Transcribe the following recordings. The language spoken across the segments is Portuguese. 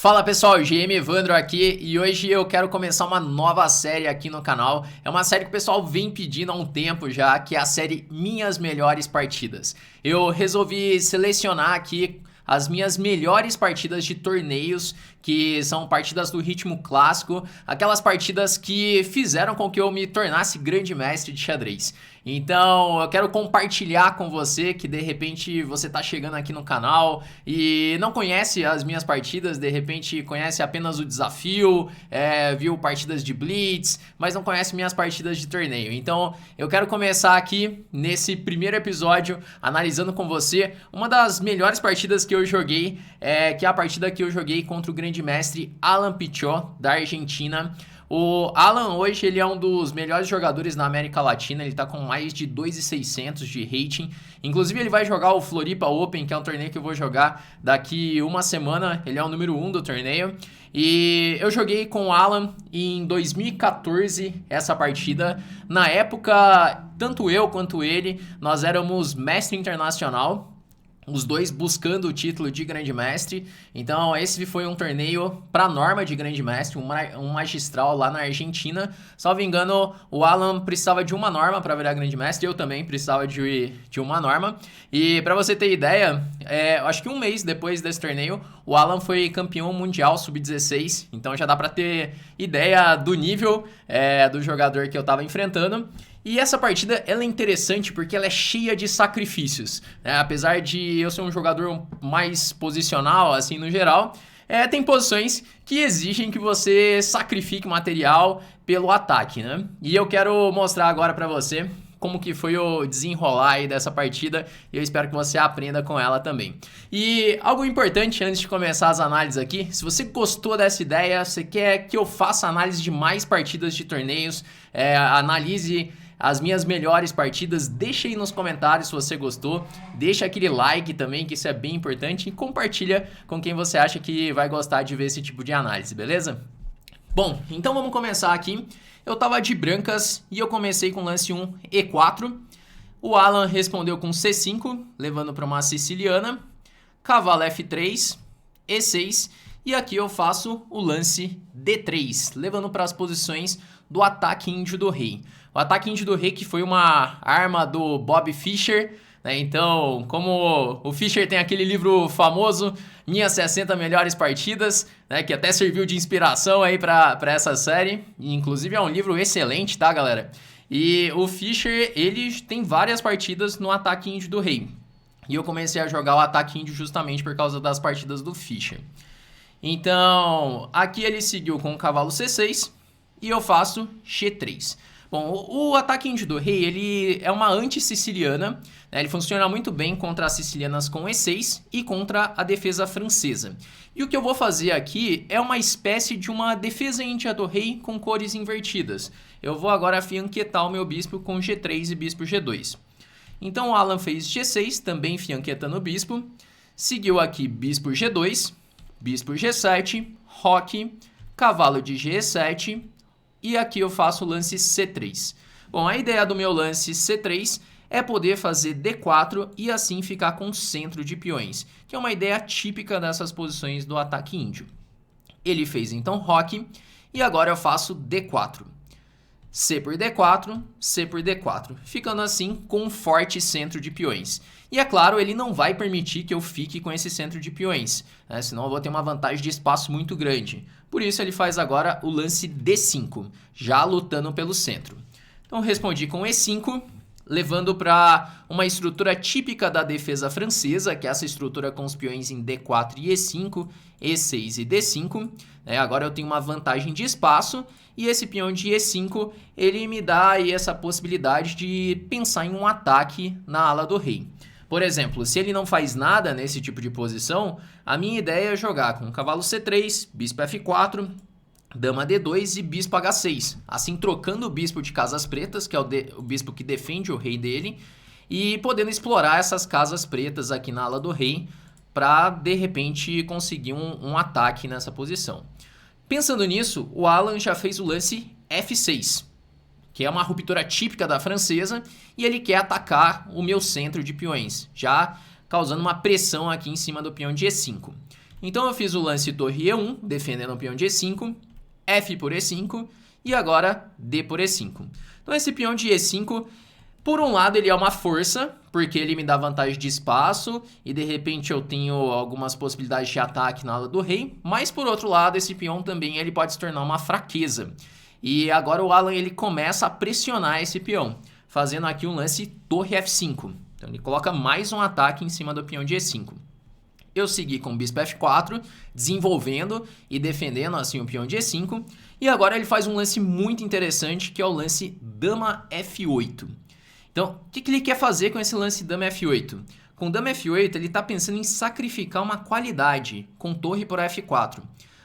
Fala pessoal, GM Evandro aqui e hoje eu quero começar uma nova série aqui no canal. É uma série que o pessoal vem pedindo há um tempo já, que é a série Minhas Melhores Partidas. Eu resolvi selecionar aqui as minhas melhores partidas de torneios, que são partidas do ritmo clássico, aquelas partidas que fizeram com que eu me tornasse grande mestre de xadrez. Então eu quero compartilhar com você que de repente você tá chegando aqui no canal e não conhece as minhas partidas, de repente conhece apenas o desafio, viu partidas de Blitz, mas não conhece minhas partidas de torneio. Então eu quero começar aqui nesse primeiro episódio analisando com você uma das melhores partidas que eu joguei, que é a partida que eu joguei contra o grande mestre Alan Pichot, da Argentina. O Alan hoje ele é um dos melhores jogadores na América Latina, ele tá com mais de 2.600 de rating. Inclusive ele vai jogar o Floripa Open, que é um torneio que eu vou jogar daqui uma semana, ele é o número 1 do torneio. E eu joguei com o Alan em 2014 essa partida. Na época, tanto eu quanto ele, nós éramos mestre internacional. Os dois buscando o título de grande mestre. Então esse foi um torneio para norma de grande mestre, um magistral lá na Argentina. Salvo engano, o Alan precisava de uma norma para virar grande mestre, eu também precisava de uma norma. E para você ter ideia, acho que um mês depois desse torneio, o Alan foi campeão mundial sub-16. Então já dá para ter ideia do nível do jogador que eu estava enfrentando. E essa partida ela é interessante porque ela é cheia de sacrifícios, né? Apesar de eu ser um jogador mais posicional, assim, no geral, tem posições que exigem que você sacrifique material pelo ataque, né? E eu quero mostrar agora pra você como que foi o desenrolar aí dessa partida e eu espero que você aprenda com ela também. E algo importante antes de começar as análises aqui, se você gostou dessa ideia, você quer que eu faça análise de mais partidas de torneios, analise as minhas melhores partidas, deixa aí nos comentários se você gostou, deixa aquele like também, que isso é bem importante, e compartilha com quem você acha que vai gostar de ver esse tipo de análise, beleza? Bom, então vamos começar aqui. Eu tava de brancas e eu comecei com lance 1 E4, o Alan respondeu com C5, levando para uma siciliana, cavalo F3, E6, e aqui eu faço o lance D3, levando para as posições do ataque índio do rei. O ataque índio do rei que foi uma arma do Bob Fischer, né? Então, como o Fischer tem aquele livro famoso, Minhas 60 Melhores Partidas, né? Que até serviu de inspiração aí para essa série. E, inclusive é um livro excelente, tá, galera? E o Fischer, ele tem várias partidas no ataque índio do rei. E eu comecei a jogar o ataque índio justamente por causa das partidas do Fischer. Então, aqui ele seguiu com o cavalo C6 e eu faço G3. Bom, o ataque índio do rei, ele é uma anti-siciliana, né? Ele funciona muito bem contra as sicilianas com E6 e contra a defesa francesa. E o que eu vou fazer aqui é uma espécie de uma defesa índia do rei com cores invertidas. Eu vou agora fianquetar o meu bispo com G3 e bispo G2. Então o Alan fez G6, também fianquetando o bispo, seguiu aqui bispo G2, bispo G7, roque, cavalo de G7, e aqui eu faço o lance C3. Bom, a ideia do meu lance C3 é poder fazer D4 e assim ficar com centro de peões, que é uma ideia típica dessas posições do ataque índio. Ele fez então roque e agora eu faço D4. C por D4, C por D4, ficando assim com um forte centro de peões. E é claro, ele não vai permitir que eu fique com esse centro de peões, né? Senão eu vou ter uma vantagem de espaço muito grande. Por isso ele faz agora o lance D5, já lutando pelo centro. Então respondi com E5, levando para uma estrutura típica da defesa francesa, que é essa estrutura com os peões em D4 e E5, E6 e D5. Agora eu tenho uma vantagem de espaço e esse peão de E5 ele me dá aí essa possibilidade de pensar em um ataque na ala do rei. Por exemplo, se ele não faz nada nesse tipo de posição, a minha ideia é jogar com cavalo C3, bispo F4, dama D2 e bispo H6. Assim trocando o bispo de casas pretas, que é o bispo que defende o rei dele, e podendo explorar essas casas pretas aqui na ala do rei para, de repente, conseguir um ataque nessa posição. Pensando nisso, o Alan já fez o lance F6, que é uma ruptura típica da francesa, e ele quer atacar o meu centro de peões, já causando uma pressão aqui em cima do peão de E5. Então eu fiz o lance torre E1, defendendo o peão de E5, F por E5 e agora D por E5. Então esse peão de E5, por um lado ele é uma força, porque ele me dá vantagem de espaço e de repente eu tenho algumas possibilidades de ataque na ala do rei, mas por outro lado esse peão também ele pode se tornar uma fraqueza. E agora o Alan ele começa a pressionar esse peão, fazendo aqui um lance torre F5. Então ele coloca mais um ataque em cima do peão de E5. Eu segui com o bispo F4, desenvolvendo e defendendo assim o peão de E5. E agora ele faz um lance muito interessante, que é o lance dama F8. Então, o que ele quer fazer com esse lance dama F8? Com dama F8, ele está pensando em sacrificar uma qualidade com torre por F4.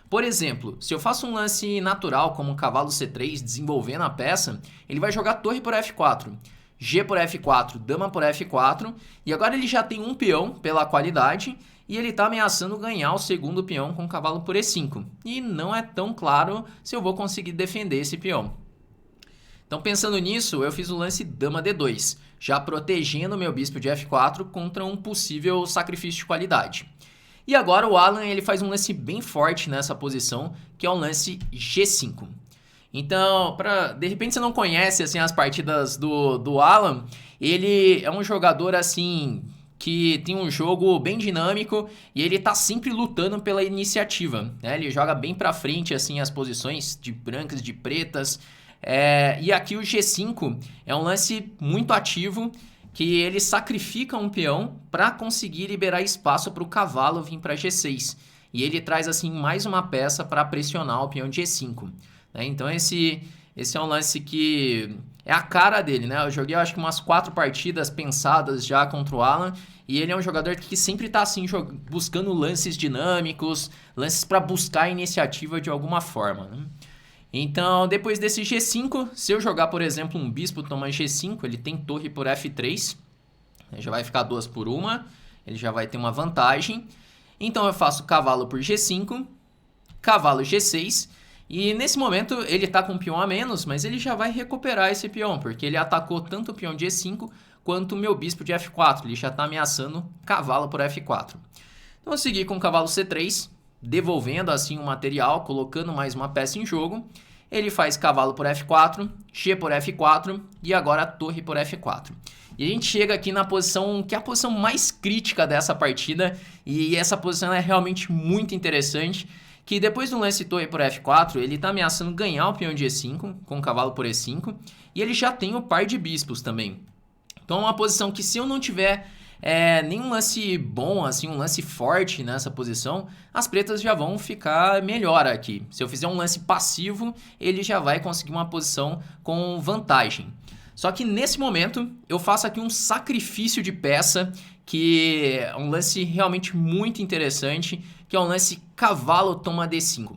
Por exemplo, se eu faço um lance natural como um cavalo C3 desenvolvendo a peça, ele vai jogar torre por F4, G por F4, dama por F4, e agora ele já tem um peão pela qualidade e ele está ameaçando ganhar o segundo peão com cavalo por E5. E não é tão claro se eu vou conseguir defender esse peão. Então pensando nisso, eu fiz o lance dama D2, já protegendo meu bispo de F4 contra um possível sacrifício de qualidade. E agora o Alan ele faz um lance bem forte nessa posição, que é o lance G5. Então, de repente você não conhece assim, as partidas do Alan, ele é um jogador assim que tem um jogo bem dinâmico e ele tá sempre lutando pela iniciativa, né? Ele joga bem pra frente assim as posições de brancas, de pretas. E aqui o G5 é um lance muito ativo, que ele sacrifica um peão para conseguir liberar espaço para o cavalo vir para G6. E ele traz assim mais uma peça para pressionar o peão de E5. Né? Então esse é um lance que é a cara dele, né? Eu joguei acho que umas 4 partidas pensadas já contra o Alan. E ele é um jogador que sempre está assim, buscando lances dinâmicos, lances para buscar a iniciativa de alguma forma, né? Então, depois desse G5, se eu jogar, por exemplo, um bispo toma G5, ele tem torre por F3, ele já vai ficar 2 por 1, ele já vai ter uma vantagem. Então eu faço cavalo por G5, cavalo G6, e nesse momento ele está com um peão a menos, mas ele já vai recuperar esse peão, porque ele atacou tanto o peão de E5 quanto o meu bispo de F4, ele já está ameaçando cavalo por F4. Então eu segui com o cavalo C3, devolvendo assim o material, colocando mais uma peça em jogo. Ele faz cavalo por F4, G por F4 e agora torre por F4. E a gente chega aqui na posição que é a posição mais crítica dessa partida, e essa posição é realmente muito interessante, que depois do lance torre por F4, ele está ameaçando ganhar o peão de E5 com cavalo por E5, e ele já tem o par de bispos também. Então é uma posição que se eu não tiver nenhum lance bom, assim, um lance forte nessa posição, as pretas já vão ficar melhor aqui. Se eu fizer um lance passivo, ele já vai conseguir uma posição com vantagem. Só que nesse momento, eu faço aqui um sacrifício de peça, que é um lance realmente muito interessante, que é um lance cavalo toma D5.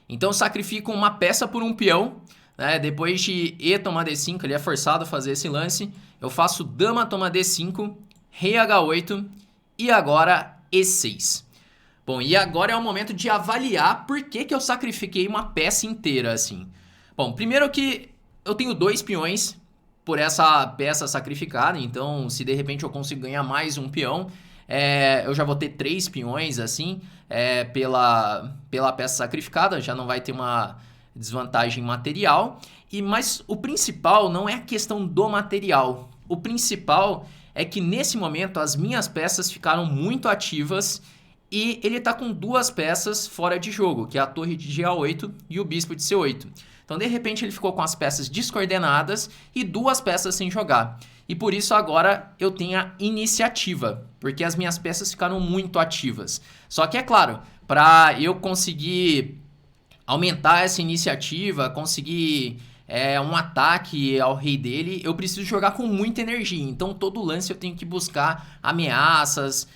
Então eu sacrifico uma peça por um peão, né? Depois de E tomar D5, ele é forçado a fazer esse lance. Eu faço dama toma D5, rei H8 e agora E6. Bom, e agora é o momento de avaliar por que eu sacrifiquei uma peça inteira assim. Bom, primeiro que eu tenho 2 peões por essa peça sacrificada, então se de repente eu consigo ganhar mais um peão, eu já vou ter 3 peões assim, pela peça sacrificada, já não vai ter uma desvantagem material. Mas o principal não é a questão do material. O principal é que nesse momento as minhas peças ficaram muito ativas e ele está com 2 peças fora de jogo, que é a torre de G8 e o bispo de C8. Então de repente ele ficou com as peças descoordenadas e 2 peças sem jogar. E por isso agora eu tenho a iniciativa, porque as minhas peças ficaram muito ativas. Só que é claro, para eu conseguir aumentar essa iniciativa, conseguir um ataque ao rei dele, eu preciso jogar com muita energia. Então todo lance eu tenho que buscar ameaças,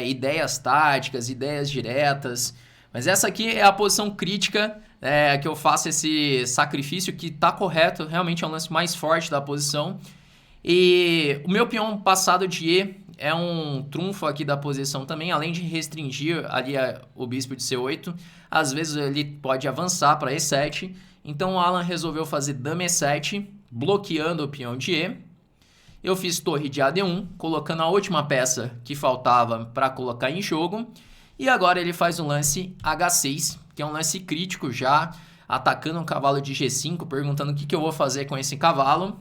ideias táticas, ideias diretas. Mas essa aqui é a posição crítica que eu faço esse sacrifício, que está correto, realmente é um lance mais forte da posição. E o meu peão passado de E é um trunfo aqui da posição também, além de restringir ali o bispo de C8, às vezes ele pode avançar para E7. Então o Alan resolveu fazer dama E7, bloqueando o peão de E. Eu fiz torre de AD1, colocando a última peça que faltava para colocar em jogo. E agora ele faz um lance H6, que é um lance crítico já, atacando um cavalo de G5, perguntando o que eu vou fazer com esse cavalo.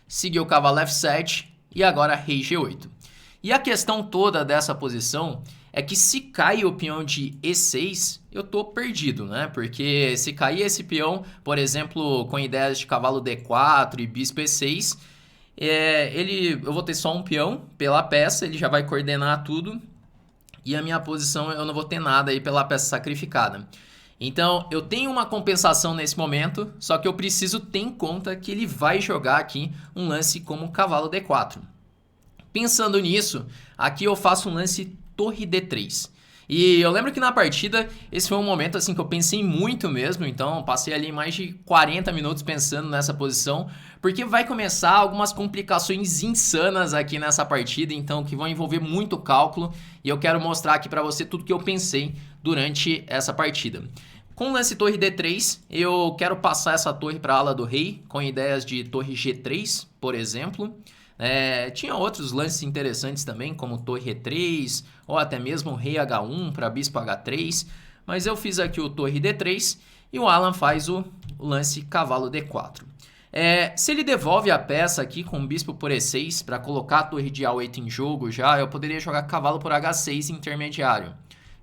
Seguiu o cavalo F7 e agora rei G8. E a questão toda dessa posição é que se cai o peão de E6, eu tô perdido, né? Porque se cair esse peão, por exemplo, com ideias de cavalo D4 e bispo E6, eu vou ter só um peão pela peça, ele já vai coordenar tudo. E a minha posição eu não vou ter nada aí pela peça sacrificada. Então eu tenho uma compensação nesse momento, só que eu preciso ter em conta que ele vai jogar aqui um lance como cavalo D4. Pensando nisso, aqui eu faço um lance torre D3. E eu lembro que na partida, esse foi um momento assim que eu pensei muito mesmo, então passei ali mais de 40 minutos pensando nessa posição, porque vai começar algumas complicações insanas aqui nessa partida, então que vão envolver muito cálculo, e eu quero mostrar aqui para você tudo que eu pensei durante essa partida. Com o lance torre D3, eu quero passar essa torre para a ala do rei, com ideias de torre G3, por exemplo. Tinha outros lances interessantes também, como torre E3, ou até mesmo rei H1 para bispo H3, mas eu fiz aqui o torre D3 e o Alan faz o lance cavalo D4. Se ele devolve a peça aqui com bispo por E6 para colocar a torre de A8 em jogo já, eu poderia jogar cavalo por H6 intermediário.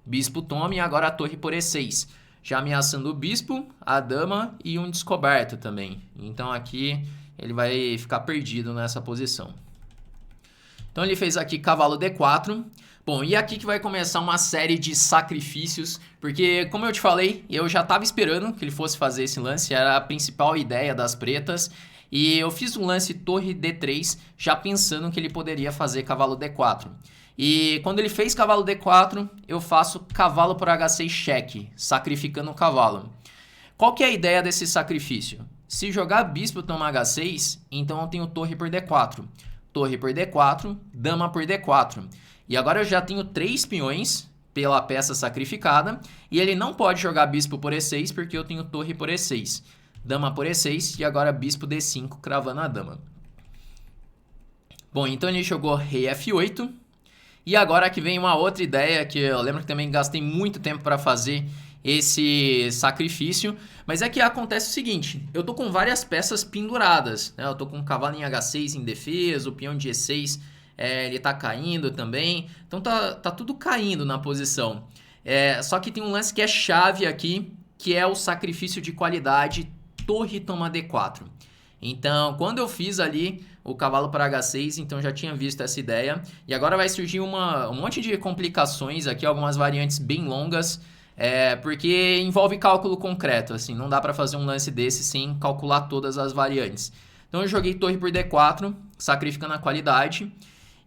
Bispo toma e agora a torre por E6, já ameaçando o bispo, a dama e um descoberto também. Então aqui ele vai ficar perdido nessa posição. Então ele fez aqui cavalo D4. Bom, e aqui que vai começar uma série de sacrifícios, porque como eu te falei, eu já estava esperando que ele fosse fazer esse lance, era a principal ideia das pretas, e eu fiz um lance torre D3 já pensando que ele poderia fazer cavalo D4. E quando ele fez cavalo D4, eu faço cavalo por H6 cheque, sacrificando o cavalo. Qual que é a ideia desse sacrifício? Se jogar bispo toma H6, então eu tenho torre por D4. Torre por D4, dama por D4. E agora eu já tenho 3 peões pela peça sacrificada. E ele não pode jogar bispo por E6 porque eu tenho torre por E6. Dama por E6 e agora bispo D5 cravando a dama. Bom, então ele jogou rei F8. E agora que vem uma outra ideia que eu lembro que também gastei muito tempo para fazer esse sacrifício, mas é que acontece o seguinte, eu tô com várias peças penduradas, né? Eu tô com o cavalo em H6 em defesa, o peão de E6 ele tá caindo também, então tá tudo caindo na posição. Só que tem um lance que é chave aqui, que é o sacrifício de qualidade torre toma D4. Então, quando eu fiz ali o cavalo para H6, então já tinha visto essa ideia, e agora vai surgir um monte de complicações aqui, algumas variantes bem longas, porque envolve cálculo concreto, assim, não dá para fazer um lance desse sem calcular todas as variantes. Então eu joguei torre por D4, sacrificando a qualidade.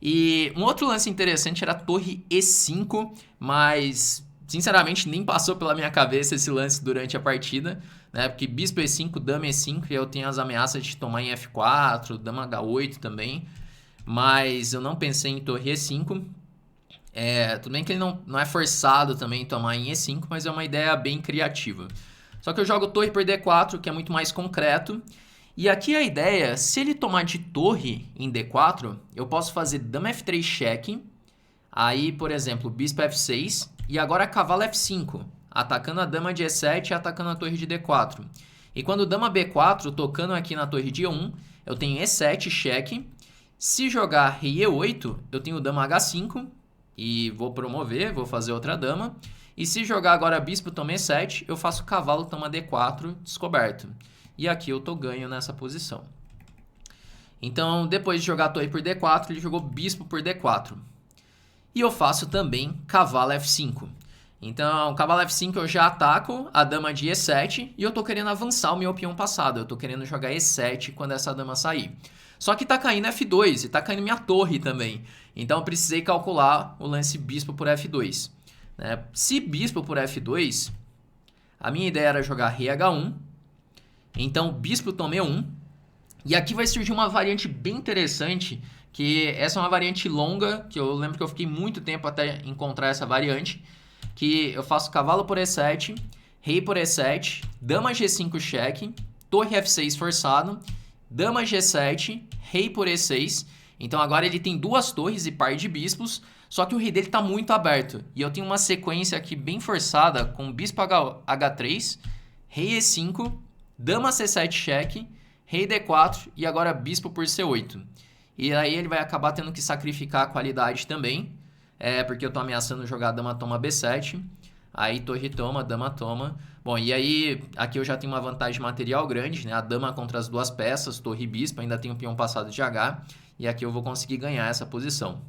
E um outro lance interessante era torre E5, mas sinceramente nem passou pela minha cabeça esse lance durante a partida, né? Porque bispo E5, dama E5, e eu tenho as ameaças de tomar em F4, dama H8 também, mas eu não pensei em torre E5. Tudo bem que ele não é forçado também tomar em E5, mas é uma ideia bem criativa. Só que eu jogo torre por D4, que é muito mais concreto. E aqui a ideia, se ele tomar de torre em D4, eu posso fazer dama F3 cheque. Aí, por exemplo, bispo F6 e agora cavalo F5, atacando a dama de E7 e atacando a torre de D4. E quando dama B4, tocando aqui na torre de E1, eu tenho E7 cheque. Se jogar rei E8, eu tenho dama H5 e vou promover, vou fazer outra dama. E se jogar agora bispo toma E7, eu faço cavalo toma D4 descoberto. E aqui eu tô ganho nessa posição. Então, depois de jogar torre por D4, ele jogou bispo por D4. E eu faço também cavalo F5. Então, cavalo F5 eu já ataco a dama de E7 e eu tô querendo avançar o meu peão passado. Eu tô querendo jogar E7 quando essa dama sair. Só que tá caindo F2 e tá caindo minha torre também. Então, eu precisei calcular o lance bispo por F2. Se bispo por F2, a minha ideia era jogar rei H1. Então, bispo toma E1. E aqui vai surgir uma variante bem interessante, que essa é uma variante longa, que eu lembro que eu fiquei muito tempo até encontrar essa variante, que eu faço cavalo por E7, rei por E7, dama G5 cheque, torre F6 forçado, dama G7, rei por E6. Então agora ele tem duas torres e par de bispos, Só que o rei dele tá muito aberto. E eu tenho uma sequência aqui bem forçada com bispo H3, rei E5, dama C7 cheque, rei D4 e agora bispo por C8. E aí ele vai acabar tendo que sacrificar a qualidade também, porque eu tô ameaçando jogar dama toma B7. Aí torre toma, dama toma. Bom, e aí aqui eu já tenho uma vantagem material grande, né? A dama contra as duas peças, torre e bispo, ainda tem o peão passado de H. E aqui eu vou conseguir ganhar essa posição.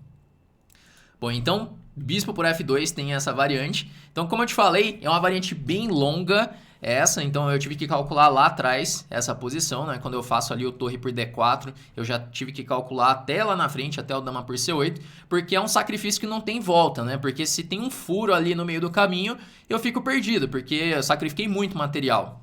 Bom, então, bispo por F2 tem essa variante. Então, como eu te falei, é uma variante bem longa essa. Então, eu tive que calcular lá atrás essa posição, né? Quando eu faço ali o torre por D4, eu já tive que calcular até lá na frente, até o dama por C8, porque é um sacrifício que não tem volta, né? Porque se tem um furo ali no meio do caminho, eu fico perdido, porque eu sacrifiquei muito material.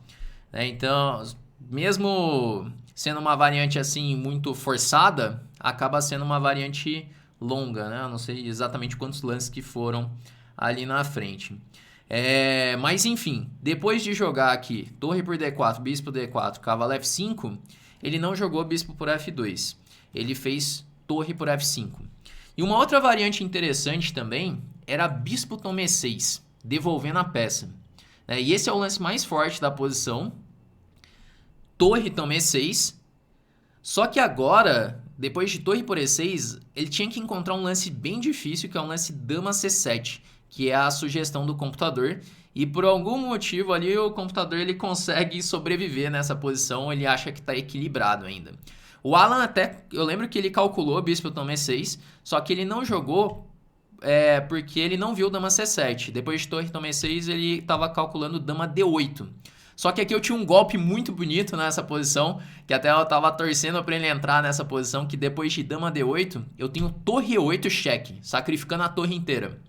Então, mesmo sendo uma variante assim muito forçada, acaba sendo uma variante longa, né? Eu não sei exatamente quantos lances que foram ali na frente. Mas enfim, depois de jogar aqui torre por D4, bispo D4, cavalo F5, ele não jogou bispo por F2. Ele fez torre por F5. E uma outra variante interessante também era bispo toma E6, devolvendo a peça. E esse é o lance mais forte da posição. Torre toma E6. Só que agora, depois de torre por E6, ele tinha que encontrar um lance bem difícil, que é um lance dama C7, que é a sugestão do computador. E por algum motivo ali o computador ele consegue sobreviver nessa posição, ele acha que está equilibrado ainda. O Alan até, eu lembro que ele calculou bispo toma E6, só que ele não jogou porque ele não viu dama C7. Depois de torre toma E6 ele estava calculando dama D8. Só que aqui eu tinha um golpe muito bonito nessa posição, que até eu tava torcendo para ele entrar nessa posição, que depois de dama D8, eu tenho torre E8 cheque, sacrificando a torre inteira.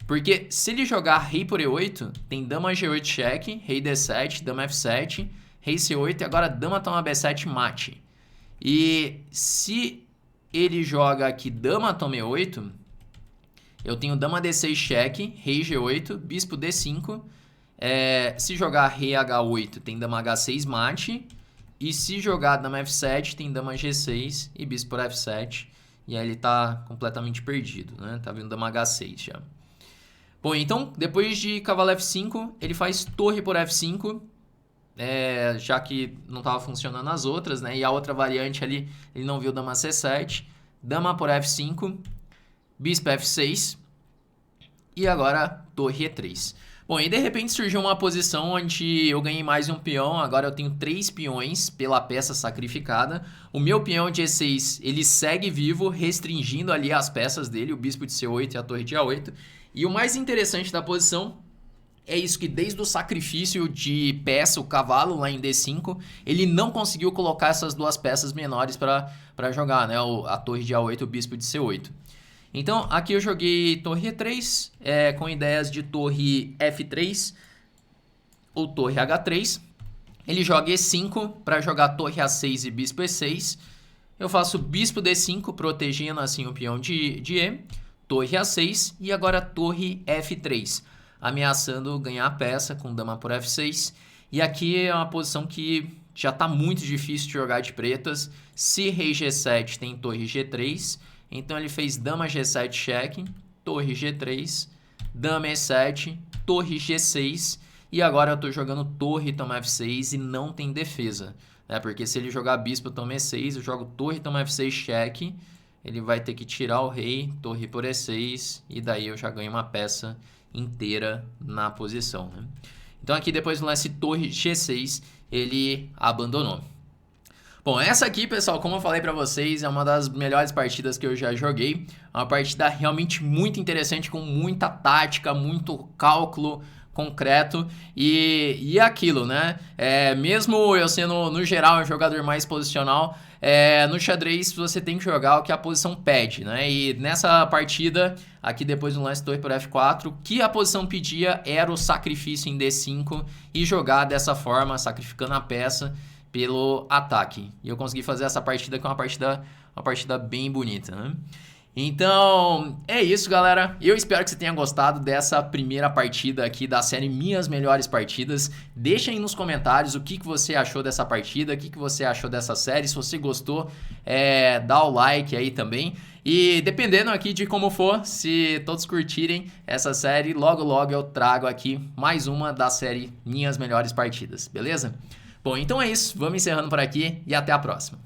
Porque se ele jogar rei por E8, tem dama G8 cheque, rei D7, dama F7, rei C8 e agora dama toma B7 mate. E se ele joga aqui dama toma E8, eu tenho dama D6 cheque, rei G8, bispo D5... se jogar rei H8 tem dama H6 mate, e se jogar dama F7 tem dama G6 e bispo por F7, e aí ele tá completamente perdido, né? Tá vindo dama H6 já. Bom, então depois de cavalo F5 ele faz torre por F5, já que não tava funcionando as outras, né? E a outra variante ali ele não viu dama C7, dama por F5, bispo F6 e agora torre E3. Bom, e de repente surgiu uma posição onde eu ganhei mais um peão, agora eu tenho 3 peões pela peça sacrificada. O meu peão de E6, ele segue vivo, restringindo ali as peças dele, o bispo de C8 e a torre de A8. E o mais interessante da posição é isso, que desde o sacrifício de peça, o cavalo lá em D5, ele não conseguiu colocar essas duas peças menores para jogar, né? A torre de A8 e o bispo de C8. Então, aqui eu joguei torre E3, com ideias de torre F3 ou torre H3. Ele joga E5 para jogar torre A6 e bispo E6. Eu faço bispo D5, protegendo assim o peão de E, torre A6 e agora torre F3, ameaçando ganhar a peça com dama por F6. E aqui é uma posição que já está muito difícil de jogar de pretas. Se rei G7 tem torre G3... Então ele fez dama G7 cheque, torre G3, dama E7, torre G6 e agora eu estou jogando torre toma F6 e não tem defesa, né? Porque se ele jogar bispo toma E6, eu jogo torre toma F6 cheque, ele vai ter que tirar o rei, torre por E6 e daí eu já ganho uma peça inteira na posição, né? Então aqui depois do lance torre G6 ele abandonou. Bom, essa aqui, pessoal, como eu falei pra vocês, é uma das melhores partidas que eu já joguei. É uma partida realmente muito interessante, com muita tática, muito cálculo concreto e aquilo, né? Mesmo eu sendo, no geral, um jogador mais posicional, no xadrez você tem que jogar o que a posição pede, né? E nessa partida, aqui depois do lance torre por F4, o que a posição pedia era o sacrifício em D5 e jogar dessa forma, sacrificando a peça pelo ataque. E eu consegui fazer essa partida, que é uma partida bem bonita, né? Então, é isso, galera. Eu espero que você tenha gostado dessa primeira partida aqui da série Minhas Melhores Partidas. Deixa aí nos comentários o que você achou dessa partida, o que você achou dessa série. Se você gostou, dá o like aí também. E dependendo aqui de como for, se todos curtirem essa série, logo logo eu trago aqui mais uma da série Minhas Melhores Partidas, beleza? Bom, então é isso. Vamos encerrando por aqui e até a próxima.